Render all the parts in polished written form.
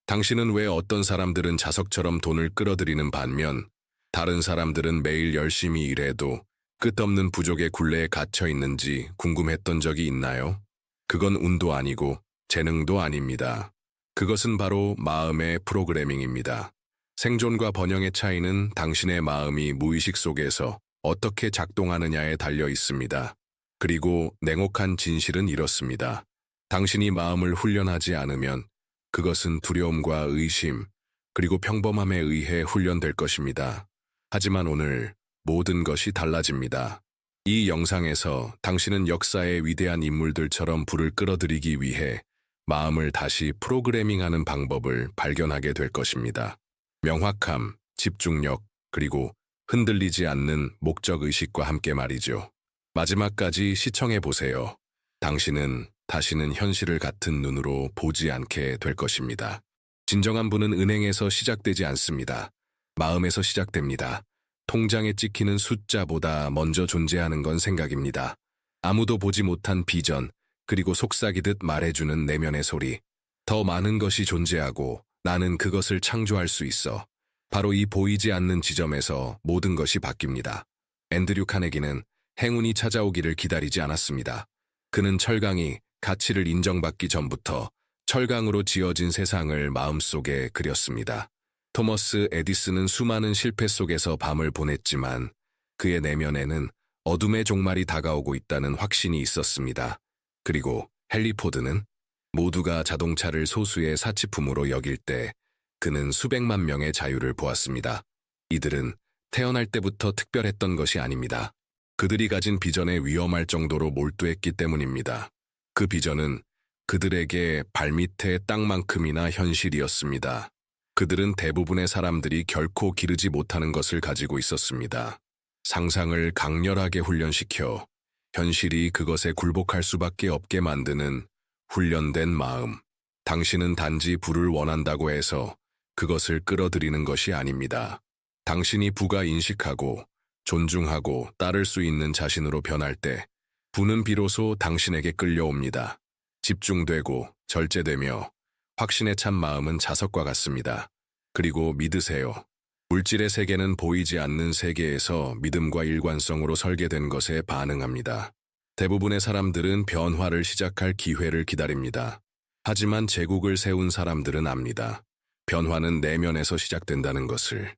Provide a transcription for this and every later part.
당신은 왜 어떤 사람들은 자석처럼 돈을 끌어들이는 반면 다른 사람들은 매일 열심히 일해도 끝없는 부족의 굴레에 갇혀 있는지 궁금했던 적이 있나요? 그건 운도 아니고 재능도 아닙니다. 그것은 바로 마음의 프로그래밍입니다. 생존과 번영의 차이는 당신의 마음이 무의식 속에서 어떻게 작동하느냐에 달려 있습니다. 그리고 냉혹한 진실은 이렇습니다. 당신이 마음을 훈련하지 않으면 그것은 두려움과 의심, 그리고 평범함에 의해 훈련될 것입니다. 하지만 오늘 모든 것이 달라집니다. 이 영상에서 당신은 역사의 위대한 인물들처럼 불을 끌어들이기 위해 마음을 다시 프로그래밍하는 방법을 발견하게 될 것입니다. 명확함, 집중력, 그리고 흔들리지 않는 목적의식과 함께 말이죠. 마지막까지 시청해 보세요. 당신은 다시는 현실을 같은 눈으로 보지 않게 될 것입니다. 진정한 부는 은행에서 시작되지 않습니다. 마음에서 시작됩니다. 통장에 찍히는 숫자보다 먼저 존재하는 건 생각입니다. 아무도 보지 못한 비전, 그리고 속삭이듯 말해주는 내면의 소리. 더 많은 것이 존재하고 나는 그것을 창조할 수 있어. 바로 이 보이지 않는 지점에서 모든 것이 바뀝니다. 앤드류 카네기는 행운이 찾아오기를 기다리지 않았습니다. 그는 철강이 가치를 인정받기 전부터 철강으로 지어진 세상을 마음속에 그렸습니다. 토머스 에디슨은 수많은 실패 속에서 밤을 보냈지만 그의 내면에는 어둠의 종말이 다가오고 있다는 확신이 있었습니다. 그리고 헨리 포드는 모두가 자동차를 소수의 사치품으로 여길 때 그는 수백만 명의 자유를 보았습니다. 이들은 태어날 때부터 특별했던 것이 아닙니다. 그들이 가진 비전에 위험할 정도로 몰두했기 때문입니다. 그 비전은 그들에게 발밑의 땅만큼이나 현실이었습니다. 그들은 대부분의 사람들이 결코 기르지 못하는 것을 가지고 있었습니다. 상상을 강렬하게 훈련시켜 현실이 그것에 굴복할 수밖에 없게 만드는 훈련된 마음. 당신은 단지 부를 원한다고 해서 그것을 끌어들이는 것이 아닙니다. 당신이 부가 인식하고 존중하고 따를 수 있는 자신으로 변할 때 부는 비로소 당신에게 끌려옵니다. 집중되고 절제되며 확신에 찬 마음은 자석과 같습니다. 그리고 믿으세요. 물질의 세계는 보이지 않는 세계에서 믿음과 일관성으로 설계된 것에 반응합니다. 대부분의 사람들은 변화를 시작할 기회를 기다립니다. 하지만 제국을 세운 사람들은 압니다. 변화는 내면에서 시작된다는 것을.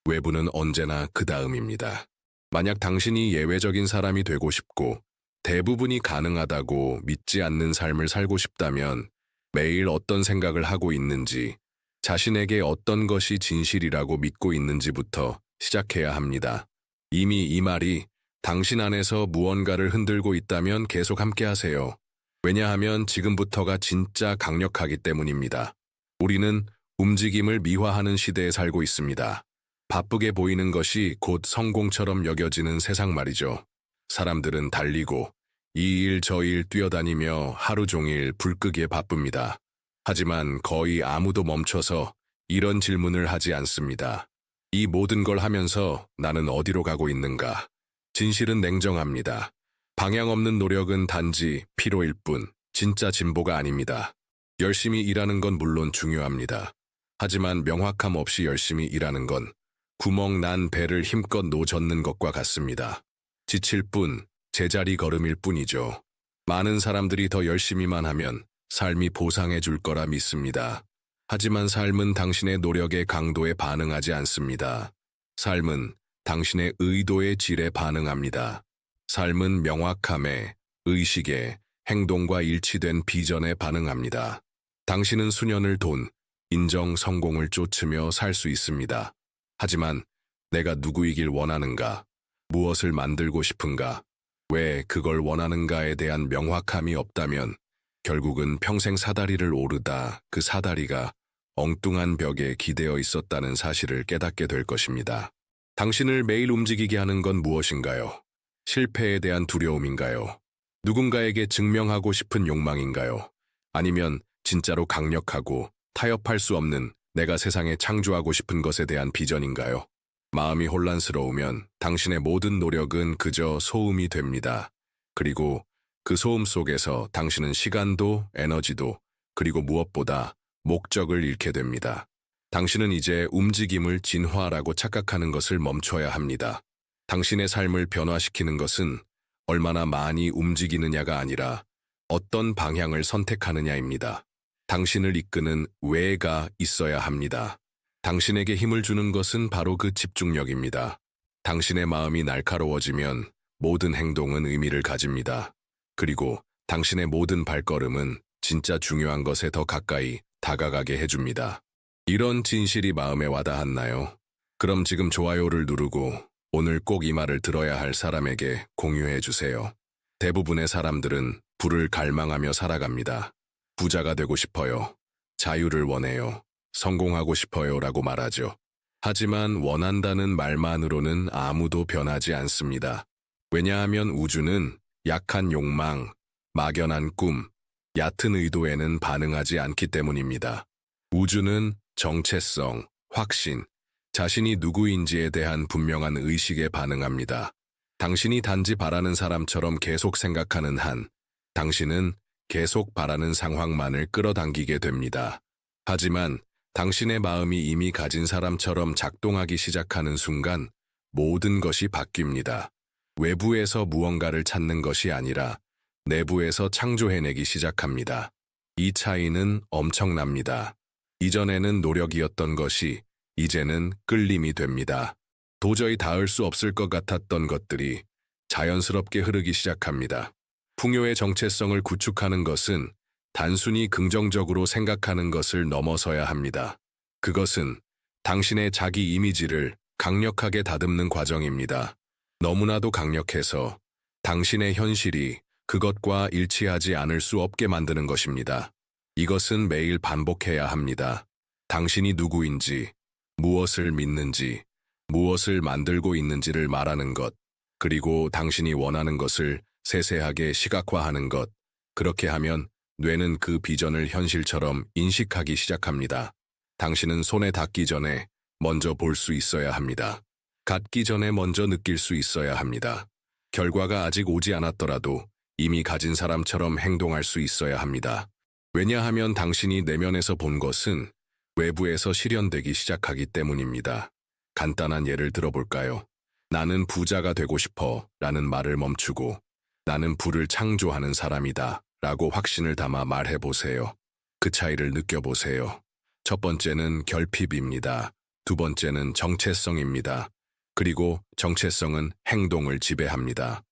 외부는 언제나 그 다음입니다. 만약 당신이 예외적인 사람이 되고 싶고 대부분이 가능하다고 믿지 않는 삶을 살고 싶다면 매일 어떤 생각을 하고 있는지, 자신에게 어떤 것이 진실이라고 믿고 있는지부터 시작해야 합니다. 이미 이 말이 당신 안에서 무언가를 흔들고 있다면 계속 함께 하세요. 왜냐하면 지금부터가 진짜 강력하기 때문입니다. 우리는 움직임을 미화하는 시대에 살고 있습니다. 바쁘게 보이는 것이 곧 성공처럼 여겨지는 세상 말이죠. 사람들은 달리고 이 일 저 일 뛰어다니며 하루 종일 불 끄기에 바쁩니다. 하지만 거의 아무도 멈춰서 이런 질문을 하지 않습니다. 이 모든 걸 하면서 나는 어디로 가고 있는가? 진실은 냉정합니다. 방향 없는 노력은 단지 피로일 뿐, 진짜 진보가 아닙니다. 열심히 일하는 건 물론 중요합니다. 하지만 명확함 없이 열심히 일하는 건 구멍 난 배를 힘껏 노젓는 것과 같습니다. 지칠 뿐, 제자리 걸음일 뿐이죠. 많은 사람들이 더 열심히만 하면 삶이 보상해 줄 거라 믿습니다. 하지만 삶은 당신의 노력의 강도에 반응하지 않습니다. 삶은 당신의 의도의 질에 반응합니다. 삶은 명확함에, 의식에, 행동과 일치된 비전에 반응합니다. 당신은 수년을 돈, 인정, 성공을 쫓으며 살 수 있습니다. 하지만 내가 누구이길 원하는가? 무엇을 만들고 싶은가? 왜 그걸 원하는가에 대한 명확함이 없다면 결국은 평생 사다리를 오르다 그 사다리가 엉뚱한 벽에 기대어 있었다는 사실을 깨닫게 될 것입니다. 당신을 매일 움직이게 하는 건 무엇인가요? 실패에 대한 두려움인가요? 누군가에게 증명하고 싶은 욕망인가요? 아니면 진짜로 강력하고 타협할 수 없는 내가 세상에 창조하고 싶은 것에 대한 비전인가요? 마음이 혼란스러우면 당신의 모든 노력은 그저 소음이 됩니다. 그리고 그 소음 속에서 당신은 시간도, 에너지도, 그리고 무엇보다 목적을 잃게 됩니다. 당신은 이제 움직임을 진화라고 착각하는 것을 멈춰야 합니다. 당신의 삶을 변화시키는 것은 얼마나 많이 움직이느냐가 아니라 어떤 방향을 선택하느냐입니다. 당신을 이끄는 왜가 있어야 합니다. 당신에게 힘을 주는 것은 바로 그 집중력입니다. 당신의 마음이 날카로워지면 모든 행동은 의미를 가집니다. 그리고 당신의 모든 발걸음은 진짜 중요한 것에 더 가까이 다가가게 해줍니다. 이런 진실이 마음에 와닿았나요? 그럼 지금 좋아요를 누르고 오늘 꼭 이 말을 들어야 할 사람에게 공유해 주세요. 대부분의 사람들은 부를 갈망하며 살아갑니다. 부자가 되고 싶어요. 자유를 원해요. 성공하고 싶어요 라고 말하죠. 하지만 원한다는 말만으로는 아무도 변하지 않습니다. 왜냐하면 우주는 약한 욕망, 막연한 꿈, 얕은 의도에는 반응하지 않기 때문입니다. 우주는 정체성, 확신, 자신이 누구인지에 대한 분명한 의식에 반응합니다. 당신이 단지 바라는 사람처럼 계속 생각하는 한, 당신은 계속 바라는 상황만을 끌어당기게 됩니다. 하지만 당신의 마음이 이미 가진 사람처럼 작동하기 시작하는 순간 모든 것이 바뀝니다. 외부에서 무언가를 찾는 것이 아니라 내부에서 창조해내기 시작합니다. 이 차이는 엄청납니다. 이전에는 노력이었던 것이 이제는 끌림이 됩니다. 도저히 닿을 수 없을 것 같았던 것들이 자연스럽게 흐르기 시작합니다. 풍요의 정체성을 구축하는 것은 단순히 긍정적으로 생각하는 것을 넘어서야 합니다. 그것은 당신의 자기 이미지를 강력하게 다듬는 과정입니다. 너무나도 강력해서 당신의 현실이 그것과 일치하지 않을 수 없게 만드는 것입니다. 이것은 매일 반복해야 합니다. 당신이 누구인지, 무엇을 믿는지, 무엇을 만들고 있는지를 말하는 것, 그리고 당신이 원하는 것을 세세하게 시각화하는 것. 그렇게 하면 뇌는 그 비전을 현실처럼 인식하기 시작합니다. 당신은 손에 닿기 전에 먼저 볼 수 있어야 합니다. 갖기 전에 먼저 느낄 수 있어야 합니다. 결과가 아직 오지 않았더라도 이미 가진 사람처럼 행동할 수 있어야 합니다. 왜냐하면 당신이 내면에서 본 것은 외부에서 실현되기 시작하기 때문입니다. 간단한 예를 들어볼까요? 나는 부자가 되고 싶어 라는 말을 멈추고 나는 부를 창조하는 사람이다 라고 확신을 담아 말해보세요. 그 차이를 느껴보세요. 첫 번째는 결핍입니다. 두 번째는 정체성입니다. 그리고 정체성은 행동을 지배합니다.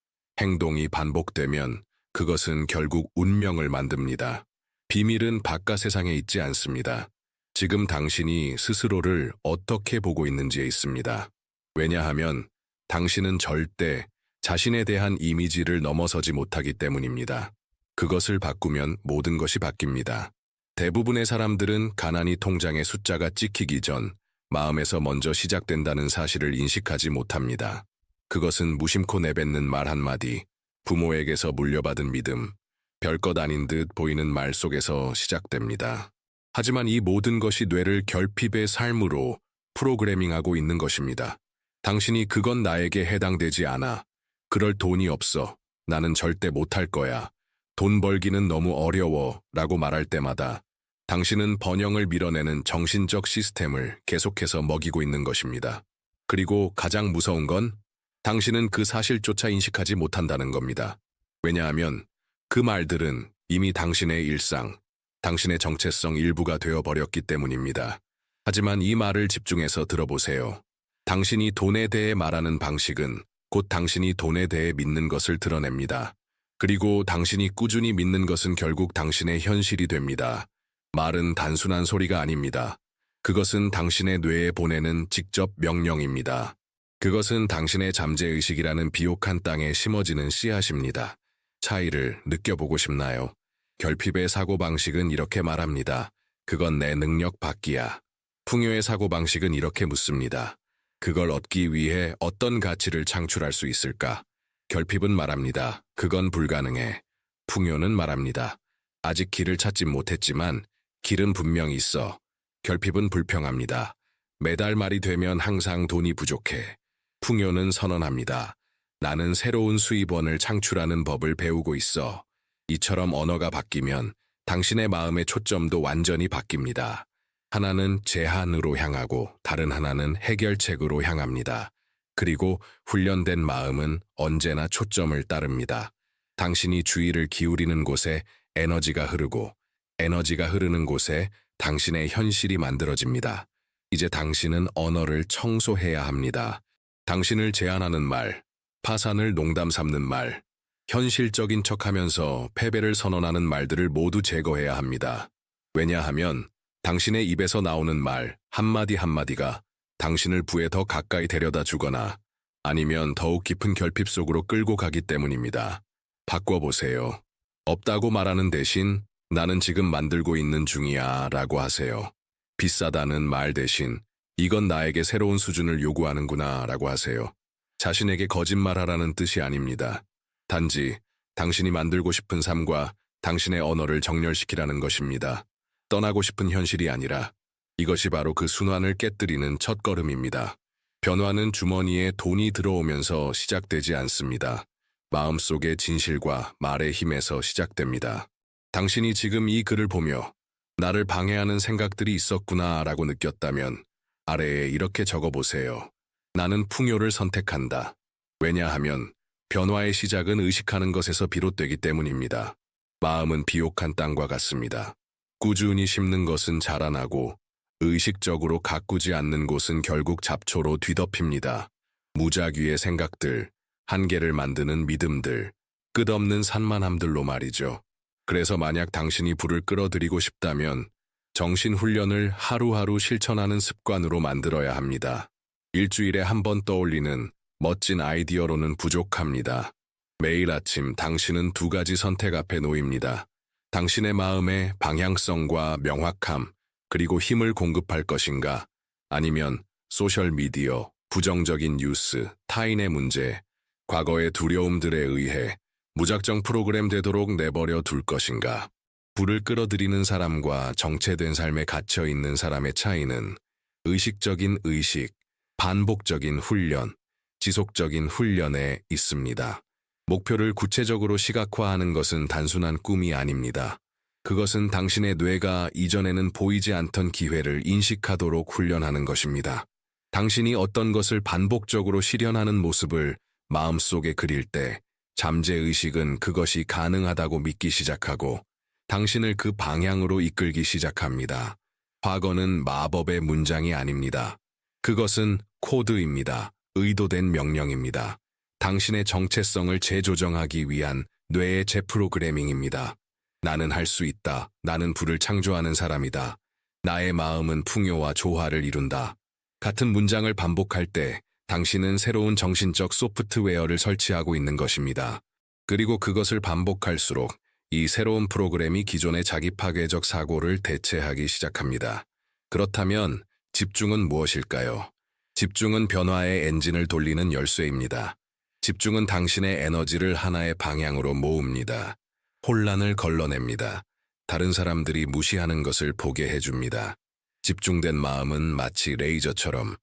행동이 반복되면 그것은 결국 운명을 만듭니다. 비밀은 바깥 세상에 있지 않습니다. 지금 당신이 스스로를 어떻게 보고 있는지에 있습니다. 왜냐하면 당신은 절대 자신에 대한 이미지를 넘어서지 못하기 때문입니다. 그것을 바꾸면 모든 것이 바뀝니다. 대부분의 사람들은 가난이 통장의 숫자가 찍히기 전 마음에서 먼저 시작된다는 사실을 인식하지 못합니다. 그것은 무심코 내뱉는 말 한마디, 부모에게서 물려받은 믿음, 별것 아닌 듯 보이는 말 속에서 시작됩니다. 하지만 이 모든 것이 뇌를 결핍의 삶으로 프로그래밍하고 있는 것입니다. 당신이 그건 나에게 해당되지 않아. 그럴 돈이 없어. 나는 절대 못할 거야. 돈 벌기는 너무 어려워. 라고 말할 때마다 당신은 번영을 밀어내는 정신적 시스템을 계속해서 먹이고 있는 것입니다. 그리고 가장 무서운 건 당신은 그 사실조차 인식하지 못한다는 겁니다. 왜냐하면 그 말들은 이미 당신의 일상, 당신의 정체성 일부가 되어버렸기 때문입니다. 하지만 이 말을 집중해서 들어보세요. 당신이 돈에 대해 말하는 방식은 곧 당신이 돈에 대해 믿는 것을 드러냅니다. 그리고 당신이 꾸준히 믿는 것은 결국 당신의 현실이 됩니다. 말은 단순한 소리가 아닙니다. 그것은 당신의 뇌에 보내는 직접 명령입니다. 그것은 당신의 잠재의식이라는 비옥한 땅에 심어지는 씨앗입니다. 차이를 느껴보고 싶나요? 결핍의 사고방식은 이렇게 말합니다. 그건 내 능력 밖이야. 풍요의 사고방식은 이렇게 묻습니다. 그걸 얻기 위해 어떤 가치를 창출할 수 있을까? 결핍은 말합니다. 그건 불가능해. 풍요는 말합니다. 아직 길을 찾지 못했지만 길은 분명히 있어. 결핍은 불평합니다. 매달 말이 되면 항상 돈이 부족해. 풍요는 선언합니다. 나는 새로운 수입원을 창출하는 법을 배우고 있어. 이처럼 언어가 바뀌면 당신의 마음의 초점도 완전히 바뀝니다. 하나는 제한으로 향하고 다른 하나는 해결책으로 향합니다. 그리고 훈련된 마음은 언제나 초점을 따릅니다. 당신이 주의를 기울이는 곳에 에너지가 흐르고 에너지가 흐르는 곳에 당신의 현실이 만들어집니다. 이제 당신은 언어를 청소해야 합니다. 당신을 제안하는 말, 파산을 농담 삼는 말, 현실적인 척하면서 패배를 선언하는 말들을 모두 제거해야 합니다. 왜냐하면 당신의 입에서 나오는 말 한마디 한마디가 당신을 부에 더 가까이 데려다 주거나 아니면 더욱 깊은 결핍 속으로 끌고 가기 때문입니다. 바꿔보세요. 없다고 말하는 대신 나는 지금 만들고 있는 중이야 라고 하세요. 비싸다는 말 대신 이건 나에게 새로운 수준을 요구하는구나 라고 하세요. 자신에게 거짓말하라는 뜻이 아닙니다. 단지 당신이 만들고 싶은 삶과 당신의 언어를 정렬시키라는 것입니다. 떠나고 싶은 현실이 아니라 이것이 바로 그 순환을 깨뜨리는 첫걸음입니다. 변화는 주머니에 돈이 들어오면서 시작되지 않습니다. 마음속의 진실과 말의 힘에서 시작됩니다. 당신이 지금 이 글을 보며 나를 방해하는 생각들이 있었구나 라고 느꼈다면 아래에 이렇게 적어보세요. 나는 풍요를 선택한다. 왜냐하면 변화의 시작은 의식하는 것에서 비롯되기 때문입니다. 마음은 비옥한 땅과 같습니다. 꾸준히 심는 것은 자라나고 의식적으로 가꾸지 않는 곳은 결국 잡초로 뒤덮입니다. 무작위의 생각들, 한계를 만드는 믿음들, 끝없는 산만함들로 말이죠. 그래서 만약 당신이 불을 끌어들이고 싶다면 정신훈련을 하루하루 실천하는 습관으로 만들어야 합니다. 일주일에 한 번 떠올리는 멋진 아이디어로는 부족합니다. 매일 아침 당신은 두 가지 선택 앞에 놓입니다. 당신의 마음에 방향성과 명확함, 그리고 힘을 공급할 것인가, 아니면 소셜미디어, 부정적인 뉴스, 타인의 문제, 과거의 두려움들에 의해 무작정 프로그램 되도록 내버려 둘 것인가. 불을 끌어들이는 사람과 정체된 삶에 갇혀 있는 사람의 차이는 의식적인 의식, 반복적인 훈련, 지속적인 훈련에 있습니다. 목표를 구체적으로 시각화하는 것은 단순한 꿈이 아닙니다. 그것은 당신의 뇌가 이전에는 보이지 않던 기회를 인식하도록 훈련하는 것입니다. 당신이 어떤 것을 반복적으로 실현하는 모습을 마음속에 그릴 때 잠재의식은 그것이 가능하다고 믿기 시작하고 당신을 그 방향으로 이끌기 시작합니다. 과거는 마법의 문장이 아닙니다. 그것은 코드입니다. 의도된 명령입니다. 당신의 정체성을 재조정하기 위한 뇌의 재프로그래밍입니다. 나는 할 수 있다. 나는 불을 창조하는 사람이다. 나의 마음은 풍요와 조화를 이룬다. 같은 문장을 반복할 때 당신은 새로운 정신적 소프트웨어를 설치하고 있는 것입니다. 그리고 그것을 반복할수록 이 새로운 프로그램이 기존의 자기 파괴적 사고를 대체하기 시작합니다. 그렇다면 집중은 무엇일까요? 집중은 변화의 엔진을 돌리는 열쇠입니다. 집중은 당신의 에너지를 하나의 방향으로 모읍니다. 혼란을 걸러냅니다. 다른 사람들이 무시하는 것을 보게 해줍니다. 집중된 마음은 마치 레이저처럼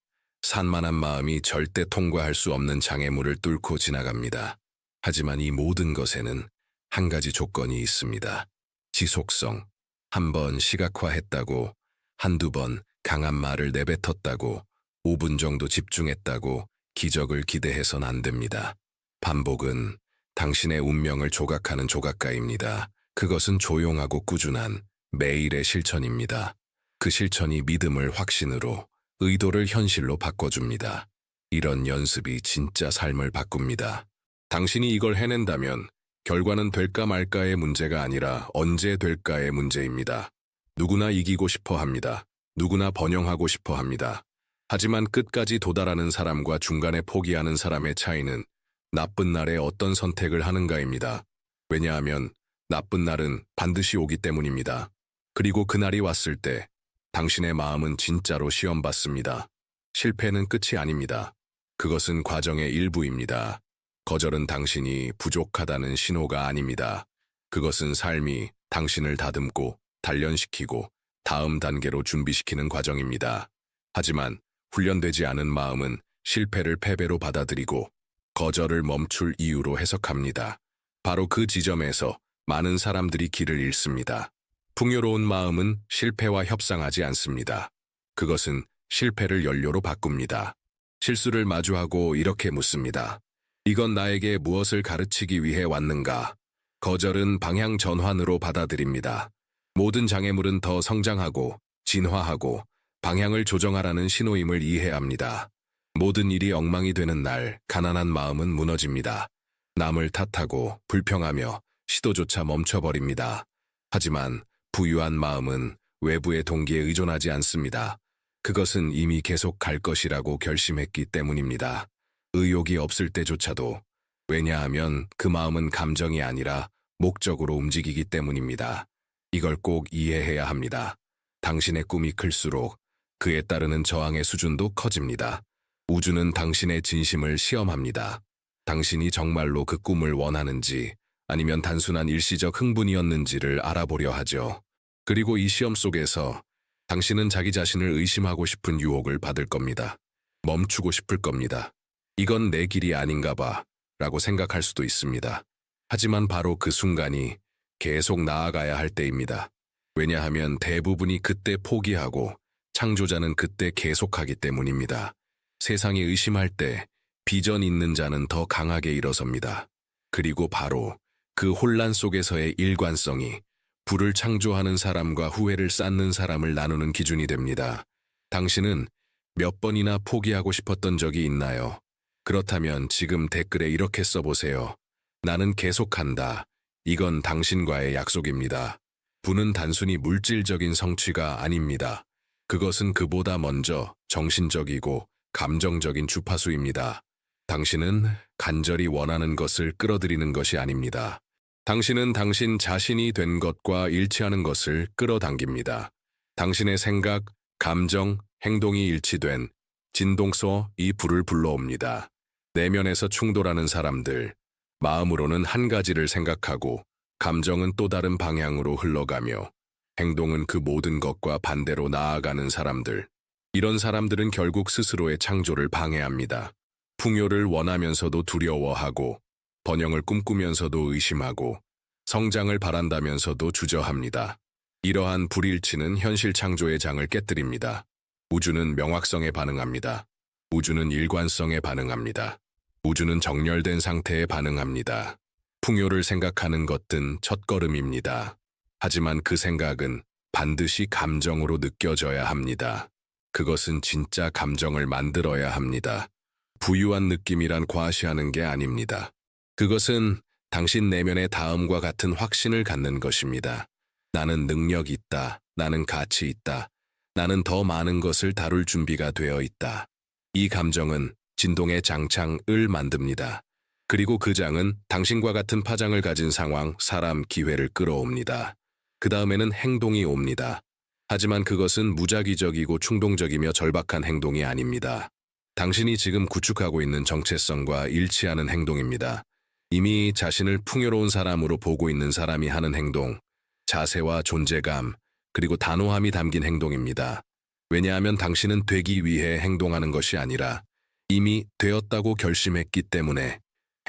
산만한 마음이 절대 통과할 수 없는 장애물을 뚫고 지나갑니다. 하지만 이 모든 것에는 한 가지 조건이 있습니다. 지속성. 한 번 시각화했다고, 한두 번 강한 말을 내뱉었다고, 5분 정도 집중했다고 기적을 기대해선 안 됩니다. 반복은 당신의 운명을 조각하는 조각가입니다. 그것은 조용하고 꾸준한 매일의 실천입니다. 그 실천이 믿음을 확신으로, 의도를 현실로 바꿔줍니다. 이런 연습이 진짜 삶을 바꿉니다. 당신이 이걸 해낸다면 결과는 될까 말까의 문제가 아니라 언제 될까의 문제입니다. 누구나 이기고 싶어 합니다. 누구나 번영하고 싶어 합니다. 하지만 끝까지 도달하는 사람과 중간에 포기하는 사람의 차이는 나쁜 날에 어떤 선택을 하는가입니다. 왜냐하면 나쁜 날은 반드시 오기 때문입니다. 그리고 그날이 왔을 때 당신의 마음은 진짜로 시험받습니다. 실패는 끝이 아닙니다. 그것은 과정의 일부입니다. 거절은 당신이 부족하다는 신호가 아닙니다. 그것은 삶이 당신을 다듬고 단련시키고 다음 단계로 준비시키는 과정입니다. 하지만 훈련되지 않은 마음은 실패를 패배로 받아들이고 거절을 멈출 이유로 해석합니다. 바로 그 지점에서 많은 사람들이 길을 잃습니다. 풍요로운 마음은 실패와 협상하지 않습니다. 그것은 실패를 연료로 바꿉니다. 실수를 마주하고 이렇게 묻습니다. 이건 나에게 무엇을 가르치기 위해 왔는가? 거절은 방향 전환으로 받아들입니다. 모든 장애물은 더 성장하고 진화하고 방향을 조정하라는 신호임을 이해합니다. 모든 일이 엉망이 되는 날 가난한 마음은 무너집니다. 남을 탓하고 불평하며 시도조차 멈춰버립니다. 하지만 부유한 마음은 외부의 동기에 의존하지 않습니다. 그것은 이미 계속 갈 것이라고 결심했기 때문입니다. 의욕이 없을 때조차도. 왜냐하면 그 마음은 감정이 아니라 목적으로 움직이기 때문입니다. 이걸 꼭 이해해야 합니다. 당신의 꿈이 클수록 그에 따르는 저항의 수준도 커집니다. 우주는 당신의 진심을 시험합니다. 당신이 정말로 그 꿈을 원하는지 아니면 단순한 일시적 흥분이었는지를 알아보려 하죠. 그리고 이 시험 속에서 당신은 자기 자신을 의심하고 싶은 유혹을 받을 겁니다. 멈추고 싶을 겁니다. 이건 내 길이 아닌가 봐 라고 생각할 수도 있습니다. 하지만 바로 그 순간이 계속 나아가야 할 때입니다. 왜냐하면 대부분이 그때 포기하고 창조자는 그때 계속하기 때문입니다. 세상이 의심할 때 비전 있는 자는 더 강하게 일어섭니다. 그리고 바로 그 혼란 속에서의 일관성이 불을 창조하는 사람과 후회를 쌓는 사람을 나누는 기준이 됩니다. 당신은 몇 번이나 포기하고 싶었던 적이 있나요? 그렇다면 지금 댓글에 이렇게 써보세요. 나는 계속한다. 이건 당신과의 약속입니다. 부는 단순히 물질적인 성취가 아닙니다. 그것은 그보다 먼저 정신적이고 감정적인 주파수입니다. 당신은 간절히 원하는 것을 끌어들이는 것이 아닙니다. 당신은 당신 자신이 된 것과 일치하는 것을 끌어당깁니다. 당신의 생각, 감정, 행동이 일치된 진동서 이 불을 불러옵니다. 내면에서 충돌하는 사람들, 마음으로는 한 가지를 생각하고 감정은 또 다른 방향으로 흘러가며 행동은 그 모든 것과 반대로 나아가는 사람들. 이런 사람들은 결국 스스로의 창조를 방해합니다. 풍요를 원하면서도 두려워하고 번영을 꿈꾸면서도 의심하고 성장을 바란다면서도 주저합니다. 이러한 불일치는 현실 창조의 장을 깨뜨립니다. 우주는 명확성에 반응합니다. 우주는 일관성에 반응합니다. 우주는 정렬된 상태에 반응합니다. 풍요를 생각하는 것은 첫걸음입니다. 하지만 그 생각은 반드시 감정으로 느껴져야 합니다. 그것은 진짜 감정을 만들어야 합니다. 부유한 느낌이란 과시하는 게 아닙니다. 그것은 당신 내면의 다음과 같은 확신을 갖는 것입니다. 나는 능력이 있다. 나는 가치 있다. 나는 더 많은 것을 다룰 준비가 되어 있다. 이 감정은 진동의 장창을 만듭니다. 그리고 그 장은 당신과 같은 파장을 가진 상황, 사람, 기회를 끌어옵니다. 그 다음에는 행동이 옵니다. 하지만 그것은 무작위적이고 충동적이며 절박한 행동이 아닙니다. 당신이 지금 구축하고 있는 정체성과 일치하는 행동입니다. 이미 자신을 풍요로운 사람으로 보고 있는 사람이 하는 행동, 자세와 존재감, 그리고 단호함이 담긴 행동입니다. 왜냐하면 당신은 되기 위해 행동하는 것이 아니라 이미 되었다고 결심했기 때문에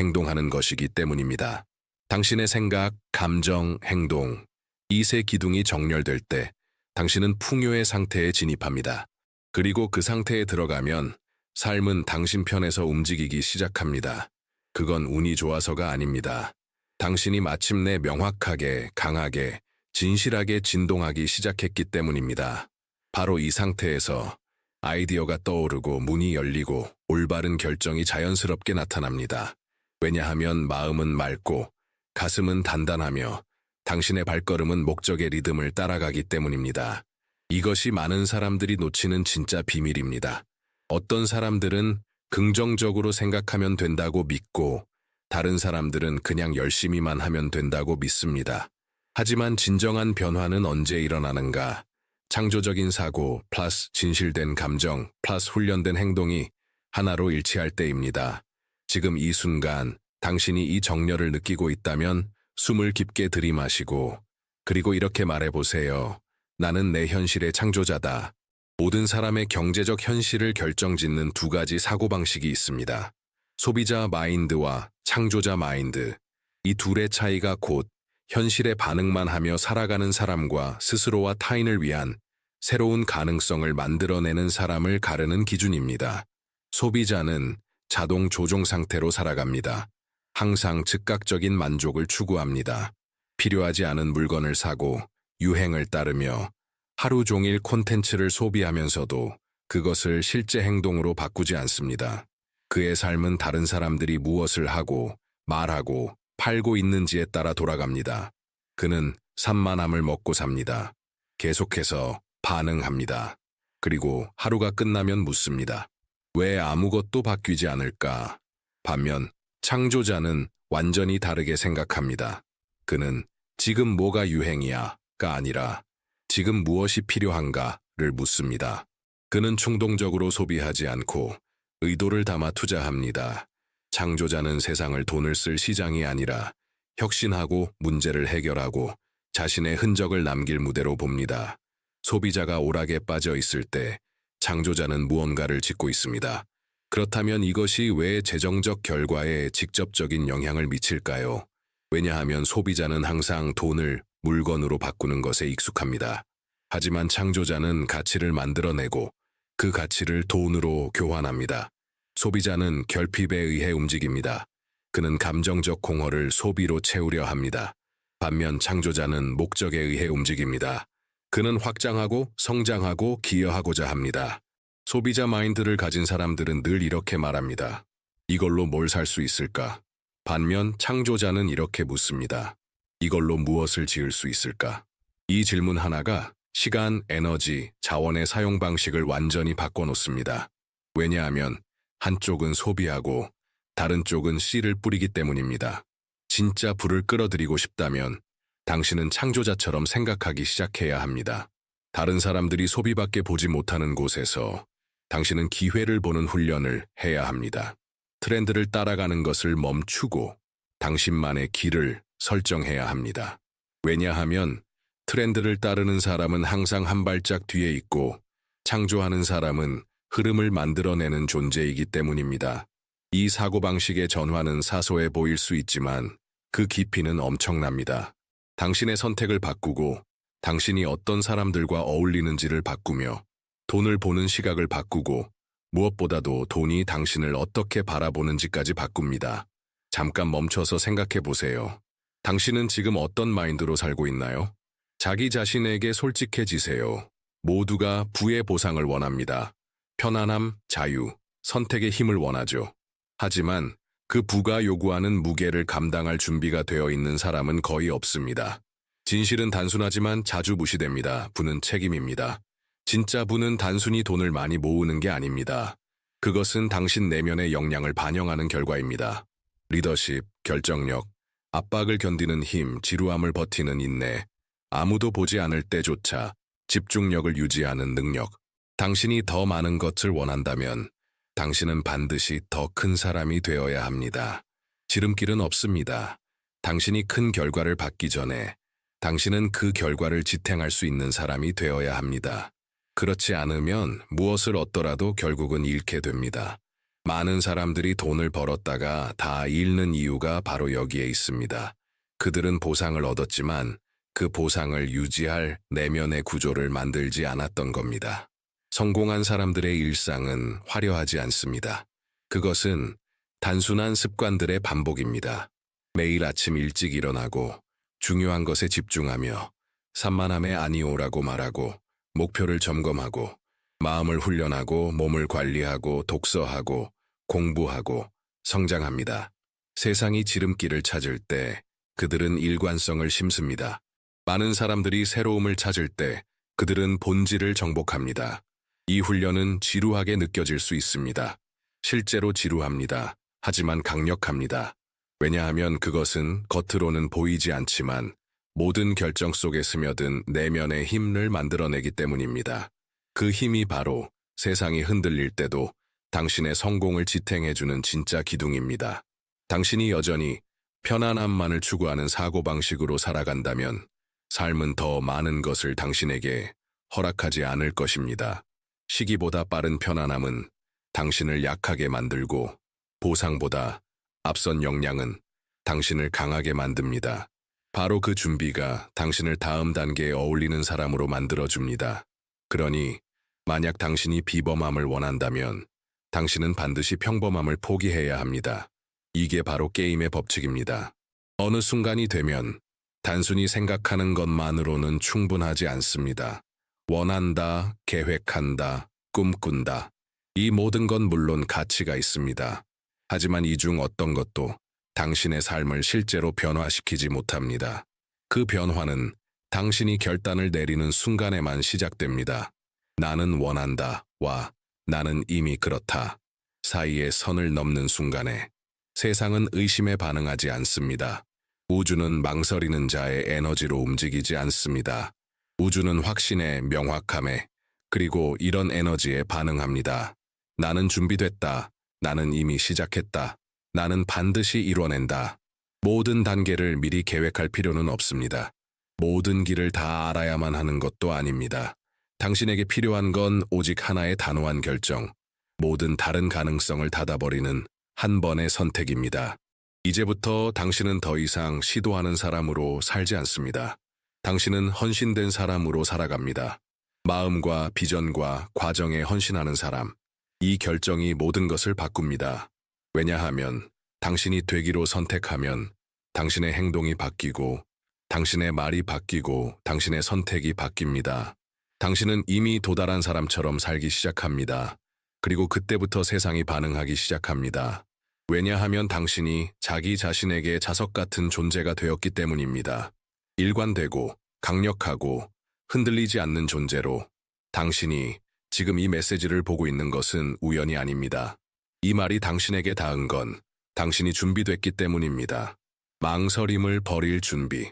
행동하는 것이기 때문입니다. 당신의 생각, 감정, 행동, 이 세 기둥이 정렬될 때 당신은 풍요의 상태에 진입합니다. 그리고 그 상태에 들어가면 삶은 당신 편에서 움직이기 시작합니다. 그건 운이 좋아서가 아닙니다. 당신이 마침내 명확하게, 강하게, 진실하게 진동하기 시작했기 때문입니다. 바로 이 상태에서 아이디어가 떠오르고 문이 열리고 올바른 결정이 자연스럽게 나타납니다. 왜냐하면 마음은 맑고 가슴은 단단하며 당신의 발걸음은 목적의 리듬을 따라가기 때문입니다. 이것이 많은 사람들이 놓치는 진짜 비밀입니다. 어떤 사람들은 긍정적으로 생각하면 된다고 믿고 다른 사람들은 그냥 열심히만 하면 된다고 믿습니다. 하지만 진정한 변화는 언제 일어나는가? 창조적인 사고 플러스 진실된 감정 플러스 훈련된 행동이 하나로 일치할 때입니다. 지금 이 순간 당신이 이 정열을 느끼고 있다면 숨을 깊게 들이마시고 그리고 이렇게 말해보세요. 나는 내 현실의 창조자다. 모든 사람의 경제적 현실을 결정짓는 두 가지 사고방식이 있습니다. 소비자 마인드와 창조자 마인드. 이 둘의 차이가 곧 현실에 반응만 하며 살아가는 사람과 스스로와 타인을 위한 새로운 가능성을 만들어내는 사람을 가르는 기준입니다. 소비자는 자동 조종 상태로 살아갑니다. 항상 즉각적인 만족을 추구합니다. 필요하지 않은 물건을 사고 유행을 따르며 하루 종일 콘텐츠를 소비하면서도 그것을 실제 행동으로 바꾸지 않습니다. 그의 삶은 다른 사람들이 무엇을 하고 말하고 팔고 있는지에 따라 돌아갑니다. 그는 산만함을 먹고 삽니다. 계속해서 반응합니다. 그리고 하루가 끝나면 묻습니다. 왜 아무것도 바뀌지 않을까? 반면 창조자는 완전히 다르게 생각합니다. 그는 지금 뭐가 유행이야가 아니라 지금 무엇이 필요한가를 묻습니다. 그는 충동적으로 소비하지 않고 의도를 담아 투자합니다. 창조자는 세상을 돈을 쓸 시장이 아니라 혁신하고 문제를 해결하고 자신의 흔적을 남길 무대로 봅니다. 소비자가 오락에 빠져 있을 때 창조자는 무언가를 짓고 있습니다. 그렇다면 이것이 왜 재정적 결과에 직접적인 영향을 미칠까요? 왜냐하면 소비자는 항상 돈을 물건으로 바꾸는 것에 익숙합니다. 하지만 창조자는 가치를 만들어내고 그 가치를 돈으로 교환합니다. 소비자는 결핍에 의해 움직입니다. 그는 감정적 공허를 소비로 채우려 합니다. 반면 창조자는 목적에 의해 움직입니다. 그는 확장하고 성장하고 기여하고자 합니다. 소비자 마인드를 가진 사람들은 늘 이렇게 말합니다. 이걸로 뭘 살 수 있을까? 반면 창조자는 이렇게 묻습니다. 이걸로 무엇을 지을 수 있을까? 이 질문 하나가 시간, 에너지, 자원의 사용 방식을 완전히 바꿔놓습니다. 왜냐하면 한쪽은 소비하고 다른 쪽은 씨를 뿌리기 때문입니다. 진짜 불을 끌어들이고 싶다면 당신은 창조자처럼 생각하기 시작해야 합니다. 다른 사람들이 소비밖에 보지 못하는 곳에서 당신은 기회를 보는 훈련을 해야 합니다. 트렌드를 따라가는 것을 멈추고 당신만의 길을 설정해야 합니다. 왜냐하면 트렌드를 따르는 사람은 항상 한 발짝 뒤에 있고 창조하는 사람은 흐름을 만들어내는 존재이기 때문입니다. 이 사고방식의 전환은 사소해 보일 수 있지만 그 깊이는 엄청납니다. 당신의 선택을 바꾸고 당신이 어떤 사람들과 어울리는지를 바꾸며 돈을 보는 시각을 바꾸고 무엇보다도 돈이 당신을 어떻게 바라보는지까지 바꿉니다. 잠깐 멈춰서 생각해 보세요. 당신은 지금 어떤 마인드로 살고 있나요? 자기 자신에게 솔직해지세요. 모두가 부의 보상을 원합니다. 편안함, 자유, 선택의 힘을 원하죠. 하지만 그 부가 요구하는 무게를 감당할 준비가 되어 있는 사람은 거의 없습니다. 진실은 단순하지만 자주 무시됩니다. 부는 책임입니다. 진짜 부는 단순히 돈을 많이 모으는 게 아닙니다. 그것은 당신 내면의 역량을 반영하는 결과입니다. 리더십, 결정력, 압박을 견디는 힘, 지루함을 버티는 인내, 아무도 보지 않을 때조차 집중력을 유지하는 능력. 당신이 더 많은 것을 원한다면 당신은 반드시 더 큰 사람이 되어야 합니다. 지름길은 없습니다. 당신이 큰 결과를 받기 전에 당신은 그 결과를 지탱할 수 있는 사람이 되어야 합니다. 그렇지 않으면 무엇을 얻더라도 결국은 잃게 됩니다. 많은 사람들이 돈을 벌었다가 다 잃는 이유가 바로 여기에 있습니다. 그들은 보상을 얻었지만 그 보상을 유지할 내면의 구조를 만들지 않았던 겁니다. 성공한 사람들의 일상은 화려하지 않습니다. 그것은 단순한 습관들의 반복입니다. 매일 아침 일찍 일어나고 중요한 것에 집중하며 산만함에 아니오라고 말하고 목표를 점검하고 마음을 훈련하고 몸을 관리하고 독서하고 공부하고 성장합니다. 세상이 지름길을 찾을 때 그들은 일관성을 심습니다. 많은 사람들이 새로움을 찾을 때 그들은 본질을 정복합니다. 이 훈련은 지루하게 느껴질 수 있습니다. 실제로 지루합니다. 하지만 강력합니다. 왜냐하면 그것은 겉으로는 보이지 않지만 모든 결정 속에 스며든 내면의 힘을 만들어내기 때문입니다. 그 힘이 바로 세상이 흔들릴 때도 당신의 성공을 지탱해주는 진짜 기둥입니다. 당신이 여전히 편안함만을 추구하는 사고방식으로 살아간다면 삶은 더 많은 것을 당신에게 허락하지 않을 것입니다. 시기보다 빠른 편안함은 당신을 약하게 만들고 보상보다 앞선 역량은 당신을 강하게 만듭니다. 바로 그 준비가 당신을 다음 단계에 어울리는 사람으로 만들어줍니다. 그러니 만약 당신이 비범함을 원한다면 당신은 반드시 평범함을 포기해야 합니다. 이게 바로 게임의 법칙입니다. 어느 순간이 되면 단순히 생각하는 것만으로는 충분하지 않습니다. 원한다, 계획한다, 꿈꾼다. 이 모든 건 물론 가치가 있습니다. 하지만 이 중 어떤 것도 당신의 삶을 실제로 변화시키지 못합니다. 그 변화는 당신이 결단을 내리는 순간에만 시작됩니다. 나는 원한다와 나는 이미 그렇다 사이의 선을 넘는 순간에 세상은 의심에 반응하지 않습니다. 우주는 망설이는 자의 에너지로 움직이지 않습니다. 우주는 확신에, 명확함에, 그리고 이런 에너지에 반응합니다. 나는 준비됐다. 나는 이미 시작했다. 나는 반드시 이뤄낸다. 모든 단계를 미리 계획할 필요는 없습니다. 모든 길을 다 알아야만 하는 것도 아닙니다. 당신에게 필요한 건 오직 하나의 단호한 결정, 모든 다른 가능성을 닫아버리는 한 번의 선택입니다. 이제부터 당신은 더 이상 시도하는 사람으로 살지 않습니다. 당신은 헌신된 사람으로 살아갑니다. 마음과 비전과 과정에 헌신하는 사람. 이 결정이 모든 것을 바꿉니다. 왜냐하면 당신이 되기로 선택하면 당신의 행동이 바뀌고 당신의 말이 바뀌고 당신의 선택이 바뀝니다. 당신은 이미 도달한 사람처럼 살기 시작합니다. 그리고 그때부터 세상이 반응하기 시작합니다. 왜냐하면 당신이 자기 자신에게 자석 같은 존재가 되었기 때문입니다. 일관되고 강력하고 흔들리지 않는 존재로 당신이 지금 이 메시지를 보고 있는 것은 우연이 아닙니다. 이 말이 당신에게 닿은 건 당신이 준비됐기 때문입니다. 망설임을 버릴 준비,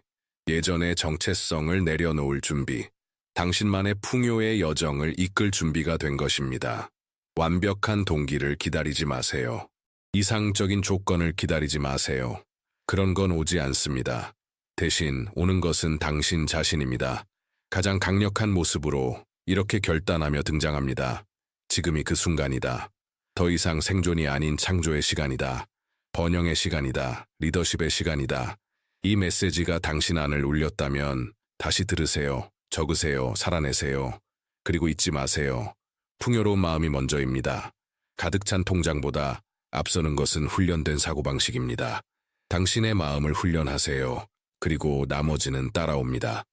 예전의 정체성을 내려놓을 준비, 당신만의 풍요의 여정을 이끌 준비가 된 것입니다. 완벽한 동기를 기다리지 마세요. 이상적인 조건을 기다리지 마세요. 그런 건 오지 않습니다. 대신 오는 것은 당신 자신입니다. 가장 강력한 모습으로 이렇게 결단하며 등장합니다. 지금이 그 순간이다. 더 이상 생존이 아닌 창조의 시간이다. 번영의 시간이다. 리더십의 시간이다. 이 메시지가 당신 안을 울렸다면 다시 들으세요. 적으세요. 살아내세요. 그리고 잊지 마세요. 풍요로운 마음이 먼저입니다. 가득 찬 통장보다 앞서는 것은 훈련된 사고방식입니다. 당신의 마음을 훈련하세요. 그리고 나머지는 따라옵니다.